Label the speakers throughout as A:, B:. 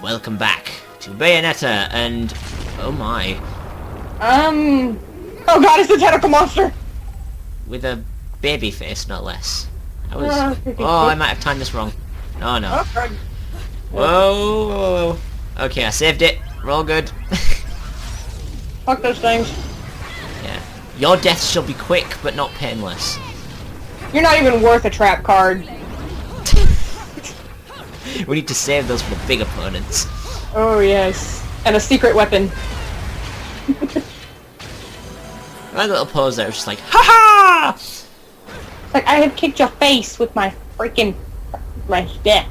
A: Welcome back to Bayonetta and... oh my.
B: Oh god, it's the tentacle monster!
A: With a baby face, no less. I was... oh, I might have timed this wrong. Oh no.
B: Oh,
A: whoa. Okay, I saved it. We're all good.
B: fuck those things.
A: Yeah. Your deaths shall be quick, but not painless.
B: You're not even worth a trap card.
A: We need to save those for the big opponents.
B: Oh yes. And a secret weapon.
A: My little pose there was just like, ha-ha!
B: It's like, I have kicked your face with my freaking... my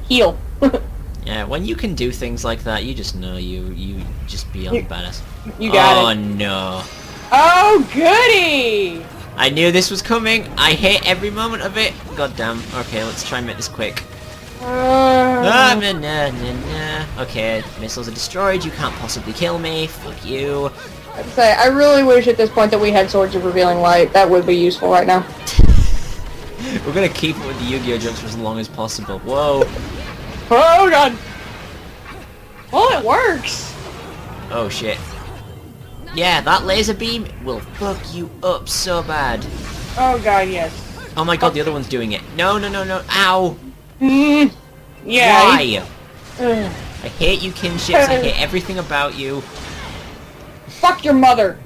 B: heel.
A: Yeah, when you can do things like that, you just know you just beyond badass.
B: You got it.
A: Oh no.
B: Oh goody!
A: I knew this was coming. I hate every moment of it. God damn. Okay, let's try and make this quick. Okay, missiles are destroyed. You can't possibly kill me. Fuck you.
B: I'd say, I really wish at this point that we had Swords of Revealing Light. That would be useful right now.
A: We're gonna keep it with the Yu-Gi-Oh jokes for as long as possible. Whoa.
B: Oh god! Well, it works!
A: Oh shit. Yeah, that laser beam will fuck you up so bad.
B: Oh god, yes.
A: Oh my god, the other one's doing it. No. Ow.
B: Yeah.
A: Why? I hate you, kinships. I hate everything about you.
B: Fuck your mother.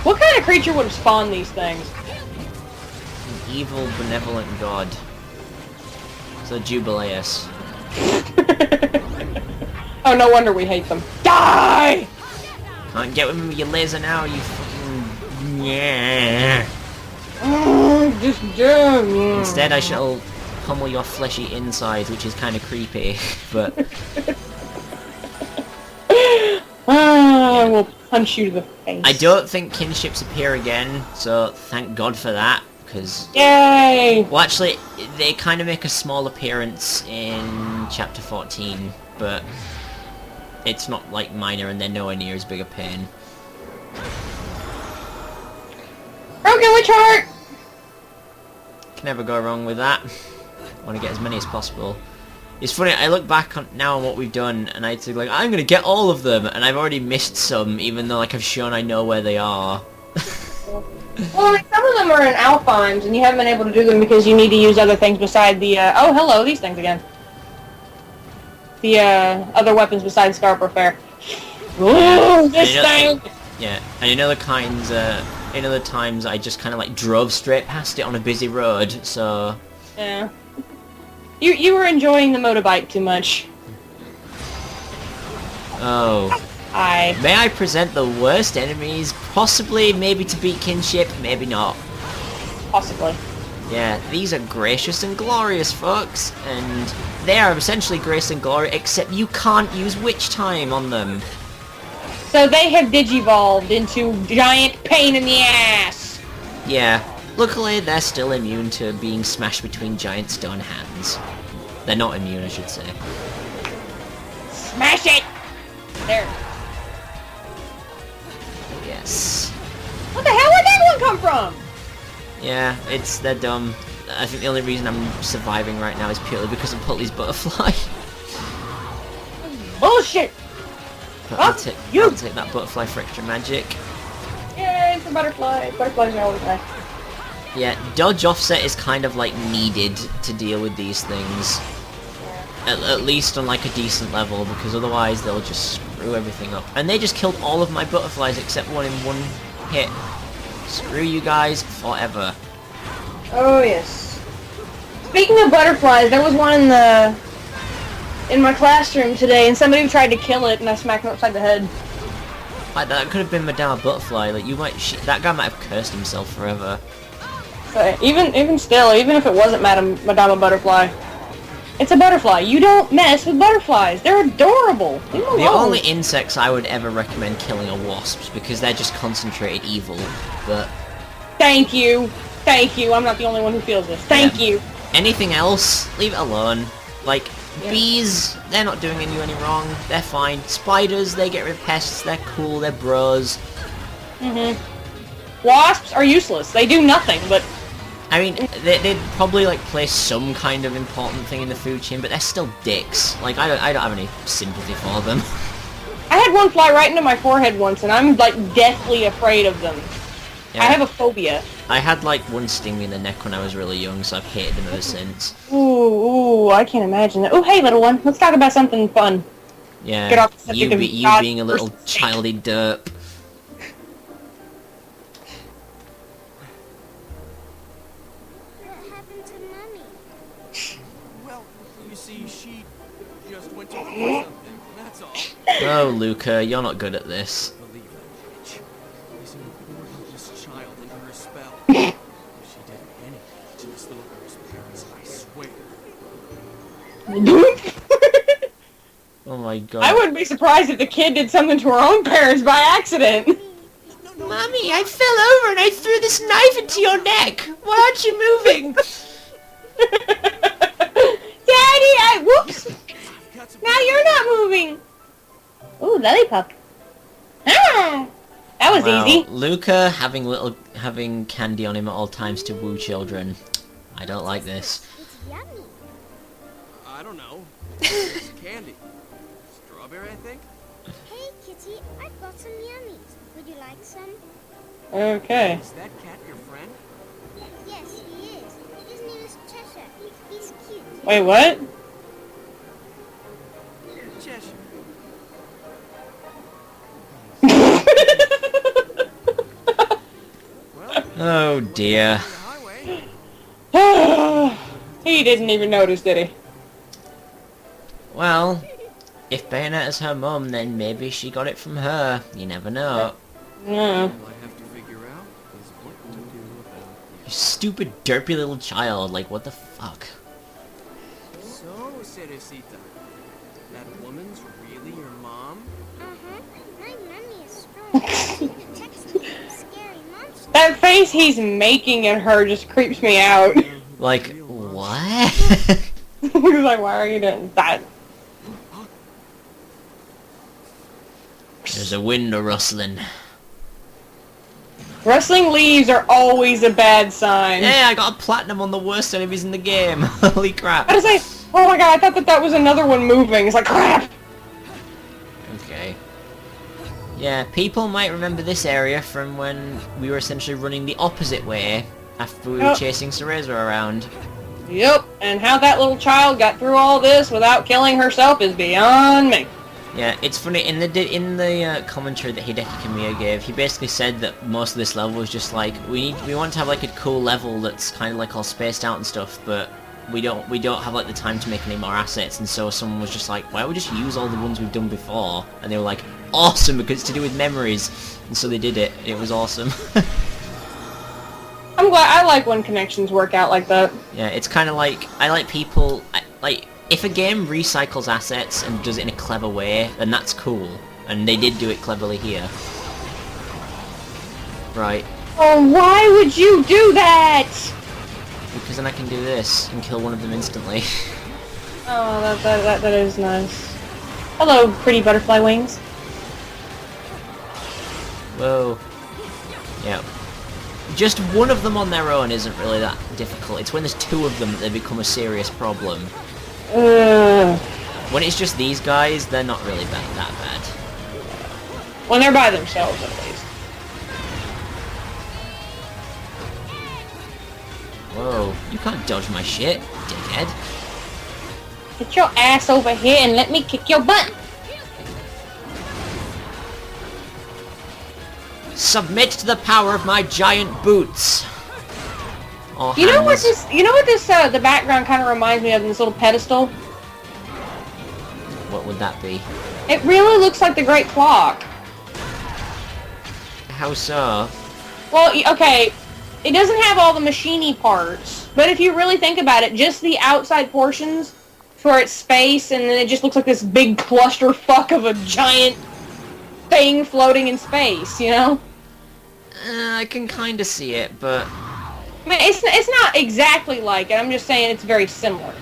B: What kind of creature would have spawned these things?
A: An evil, benevolent god. So Jubileus.
B: Oh, no wonder we hate them. Die!
A: Can't get with me with your laser now, you fucking... yeah.
B: Just do.
A: Instead, I shall pummel your fleshy insides, which is kind of creepy, but...
B: I will punch you to the face.
A: I don't think kinships appear again, so thank God for that, because...
B: Yay!
A: well, actually, they kind of make a small appearance in Chapter 14, but it's not, like, minor, and they're nowhere near as big a pain.
B: Broken Witch Heart!
A: Can never go wrong with that. Want to get as many as possible. It's funny, I look back on now on what we've done, and I think like, I'm gonna get all of them, and I've already missed some, even though like I've shown I know where they are.
B: Well, like, some of them are in Alfheims, and you haven't been able to do them because you need to use other things beside the, oh, hello, these things again. The, other weapons besides Scarborough Fair. Ooh, this thing!
A: Yeah, and in other kinds, in other times I just kind of like drove straight past it on a busy road, so...
B: yeah. You were enjoying the motorbike too much.
A: Oh.
B: Hi.
A: May I present the worst enemies? Possibly, maybe to beat kinship, maybe not.
B: Possibly.
A: Yeah, these are gracious and glorious, folks, and they are essentially gracious and glorious, except you can't use witch time on them.
B: So they have digivolved into giant pain in the ass!
A: Yeah. Luckily, they're still immune to being smashed between giant stone hands. They're not immune, I should say.
B: Smash it! There.
A: Yes.
B: What the hell? Where'd that one come from?
A: Yeah, they're dumb. I think the only reason I'm surviving right now is purely because of Puttley's butterfly.
B: Bullshit!
A: But I'll take that butterfly for extra magic.
B: Yay, for butterflies. Butterflies are always nice.
A: Yeah, dodge offset is kind of like needed to deal with these things. At least on like a decent level, because otherwise they'll just screw everything up. And they just killed all of my butterflies except one in one hit. Screw you guys forever.
B: Oh yes. Speaking of butterflies, there was one in my classroom today, and somebody tried to kill it, and I smacked him upside the head.
A: Like that could have been Madama Butterfly. Like you might, that guy might have cursed himself forever.
B: But even still, even if it wasn't Madama Butterfly, it's a butterfly. You don't mess with butterflies. They're adorable. Leave them alone.
A: The only insects I would ever recommend killing are wasps, because they're just concentrated evil. But
B: thank you. I'm not the only one who feels this. Thank you.
A: Anything else, leave it alone. Like bees, they're not doing you any wrong. They're fine. Spiders, they get rid of pests. They're cool. They're bros.
B: Wasps are useless. They do nothing but
A: I mean, they'd probably like play some kind of important thing in the food chain, but they're still dicks. Like I don't have any sympathy for them.
B: I had one fly right into my forehead once, and I'm like deathly afraid of them.
A: Yeah.
B: I have a phobia.
A: I had like one sting me in the neck when I was really young, so I've hated them ever since.
B: Ooh, I can't imagine that. Ooh, hey, little one, let's talk about something fun.
A: Yeah,
B: Get off the subject of
A: you
B: God
A: being a little
B: versus
A: childy derp.
C: What happened to Mummy?
D: Well, you see, she just went to do something, that's all.
A: Oh, Luca, you're not good at this.
D: Believe that bitch. Placing a poor helpless child under her spell. If she did anything to this little girl's parents, I swear.
A: Oh my god.
B: I wouldn't be surprised if the kid did something to her own parents by accident.
A: Mommy, I fell over and I threw this knife into your neck. Why aren't you moving?
B: Daddy, whoops! Now you're not moving. Ooh, lollipop. Ah, that was
A: Wow,
B: easy.
A: Luca having candy on him at all times to woo children. I don't like this.
C: It's yummy.
D: I don't know. It's candy. Strawberry, I think?
C: Hey, Kitty, I've got some yummies. Would you like some?
B: Okay.
D: Is that cat your friend?
C: Yes, he is. His name is Cheshire. He's cute.
B: Wait, what?
D: Cheshire. Well,
A: Oh dear.
D: the highway.
B: He didn't even notice, did he?
A: Well, if Bayonetta's her mum, then maybe she got it from her. You never know.
B: No.
D: All I have to figure out is what to do about
A: You stupid, derpy little child. Like, what the fuck?
D: it. So, Cerecita, that woman's really your mom?
C: Uh-huh. My mummy is strong. She protects me from scary monsters.
B: That face he's making at her just creeps me out.
A: Like, what?
B: He's like, why are you doing that?
A: There's a window rustling.
B: Rustling leaves are always a bad sign.
A: Hey, I got a platinum on the worst enemies in the game. Holy crap.
B: I was like, oh my god, I thought that was another one moving. It's like, crap!
A: Okay. Yeah, people might remember this area from when we were essentially running the opposite way after we were
B: Yep.
A: chasing Cereza around.
B: Yep, and how that little child got through all this without killing herself is beyond me.
A: Yeah, it's funny, in the commentary that Hideki Kamiya gave, he basically said that most of this level is just like, we want to have like a cool level that's kind of like all spaced out and stuff, but we don't have like the time to make any more assets, and so someone was just like, why don't we just use all the ones we've done before? And they were like, awesome, because it's to do with memories, and so they did it. It was awesome.
B: I'm glad, I like when connections work out like that.
A: Yeah, it's kind of like, I like people, like, if a game recycles assets and does it in a clever way, then that's cool. And they did do it cleverly here. Right.
B: Oh, why would you do that?
A: Because then I can do this and kill one of them instantly.
B: Oh, that is nice. Hello, pretty butterfly wings.
A: Whoa. Yeah. Just one of them on their own isn't really that difficult. It's when there's two of them that they become a serious problem. When it's just these guys, they're not really that bad.
B: When they're by themselves, at least.
A: Whoa, you can't dodge my shit, dickhead.
B: Get your ass over here and let me kick your butt.
A: Submit to the power of my giant boots. Or
B: You know what
A: hands.
B: this? You know what this? The background kind of reminds me of, this little pedestal.
A: What would that be?
B: It really looks like the Great Clock.
A: How so?
B: Well, okay, it doesn't have all the machiny parts, but if you really think about it, just the outside portions for its space, and then it just looks like this big clusterfuck of a giant thing floating in space, you know?
A: I can kind of see it, but...
B: I mean, it's not exactly like it, I'm just saying it's very similar.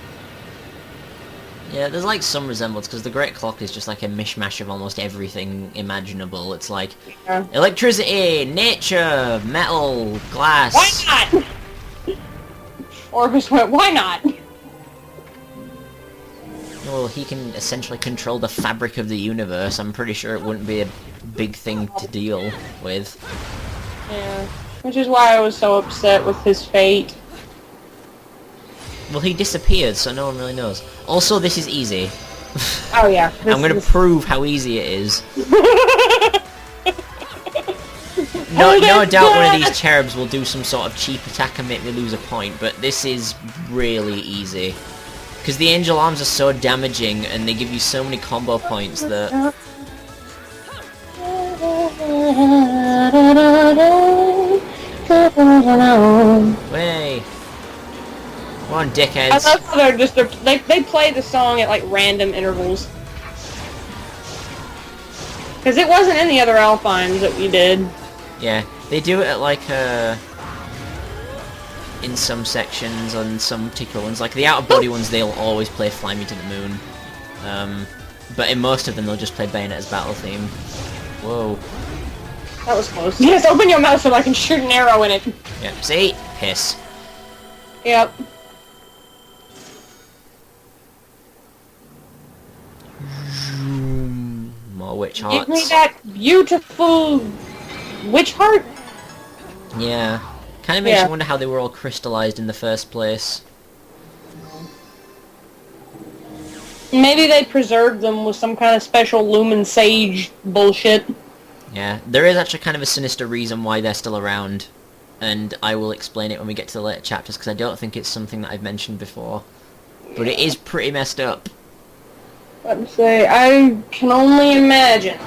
A: Yeah, there's like some resemblance, because the Great Clock is just like a mishmash of almost everything imaginable. It's like
B: Yeah.
A: electricity, nature, metal, glass.
B: Why not? Orpheus went, why not?
A: Well, he can essentially control the fabric of the universe. I'm pretty sure it wouldn't be a big thing to deal with.
B: Yeah. Which is why I was so upset with his fate.
A: Well, he disappeared, so no one really knows. Also, this is easy.
B: Oh yeah.
A: I'm gonna prove how easy it is. No doubt one of these cherubs will do some sort of cheap attack and make me lose a point, but this is really easy. Because the angel arms are so damaging, and they give you so many combo points that... Way! Come on,
B: I
A: dickheads.
B: love how they play the song at like random intervals. Because it wasn't in the other Alfheims that we did.
A: Yeah, they do it at like in some sections on some particular ones. Like the outer body ones, they'll always play Fly Me to the Moon. But in most of them, they'll just play Bayonetta's battle theme. Whoa.
B: That was close. Yes, open your mouth so I can shoot an arrow in it.
A: Yep, see? Piss.
B: Yep.
A: More witch
B: Give me
A: hearts.
B: that beautiful witch heart.
A: Yeah. Kind of makes you wonder how they were all crystallized in the first place.
B: Maybe they preserved them with some kind of special lumen sage bullshit.
A: Yeah, there is actually kind of a sinister reason why they're still around. And I will explain it when we get to the later chapters, because I don't think it's something that I've mentioned before. But it is pretty messed up.
B: I'd say, I can only imagine.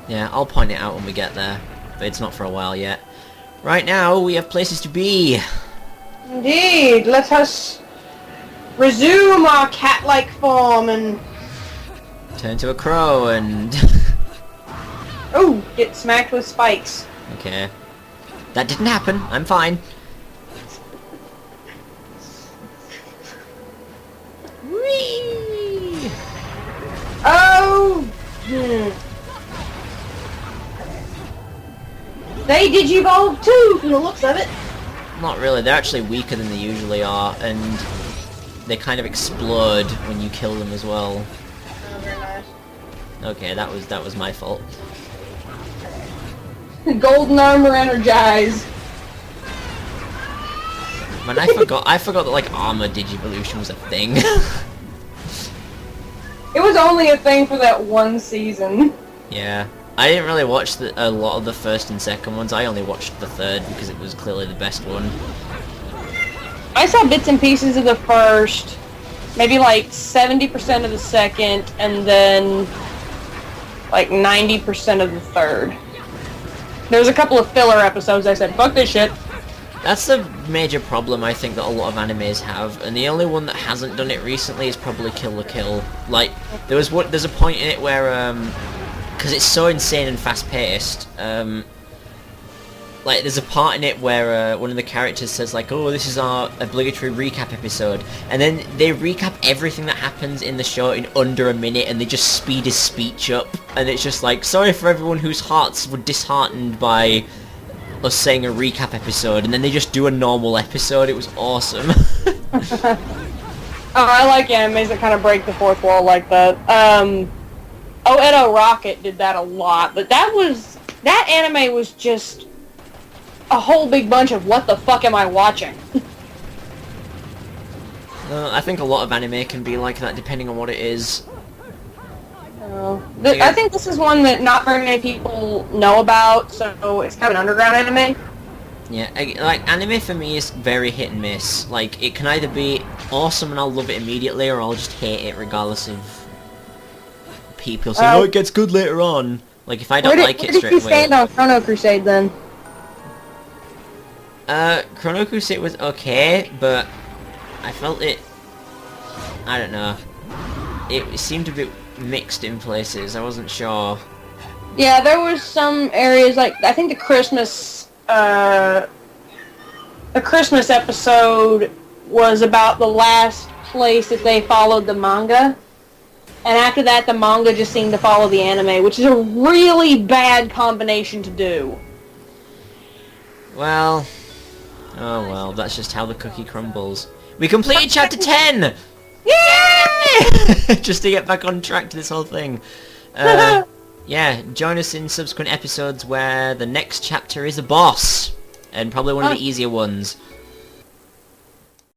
A: Yeah, I'll point it out when we get there. But it's not for a while yet. Right now, we have places to be.
B: Indeed, let us resume our cat-like form and...
A: Turn to a crow and...
B: Oh, get smacked with spikes.
A: Okay. That didn't happen. I'm fine. Whee!
B: Oh! They digivolve too, from the looks of it.
A: Not really. They're actually weaker than they usually are, and they kind of explode when you kill them as well.
B: Oh, very nice.
A: Okay, that was my fault.
B: Golden armor energized.
A: Man, I forgot that like armor digivolution was a thing.
B: It was only a thing for that one season.
A: Yeah. I didn't really watch a lot of the first and second ones. I only watched the third because it was clearly the best one.
B: I saw bits and pieces of the first, maybe like 70% of the second, and then like 90% of the third. There was a couple of filler episodes I said, fuck this shit.
A: That's the major problem I think that a lot of animes have, and the only one that hasn't done it recently is probably Kill la Kill. Like, there's a point in it where, because it's so insane and fast-paced, like, there's a part in it where one of the characters says, like, oh, this is our obligatory recap episode, and then they recap everything that happens in the show in under a minute, and they just speed his speech up, and it's just like, sorry for everyone whose hearts were disheartened by us saying a recap episode, and then they just do a normal episode. It was awesome.
B: Oh, I like animes that kind of break the fourth wall like that. Edo Rocket did that a lot, but that anime was just a whole big bunch of what the fuck am I watching?
A: I think a lot of anime can be like that depending on what it is.
B: I think this is one that not very many people know about, so it's kind of an underground anime.
A: Yeah, like, anime for me is very hit and miss. Like, it can either be awesome and I'll love it immediately, or I'll just hate it regardless of people saying, oh, it gets good later on. Like, if I don't like it straight away...
B: Where did you stand on Chrono Crusade, then?
A: Chrono Crusade was okay, but I felt it... I don't know. It seemed a bit mixed in places. I wasn't sure.
B: Yeah, there was some areas, like, I think the Christmas episode was about the last place that they followed the manga. And after that, the manga just seemed to follow the anime, which is a really bad combination to do.
A: Well, Oh well, that's just how the cookie crumbles. We completed chapter 10!
B: Yay!
A: Just to get back on track to this whole thing. Yeah, join us in subsequent episodes where the next chapter is a boss. And probably one of the easier ones.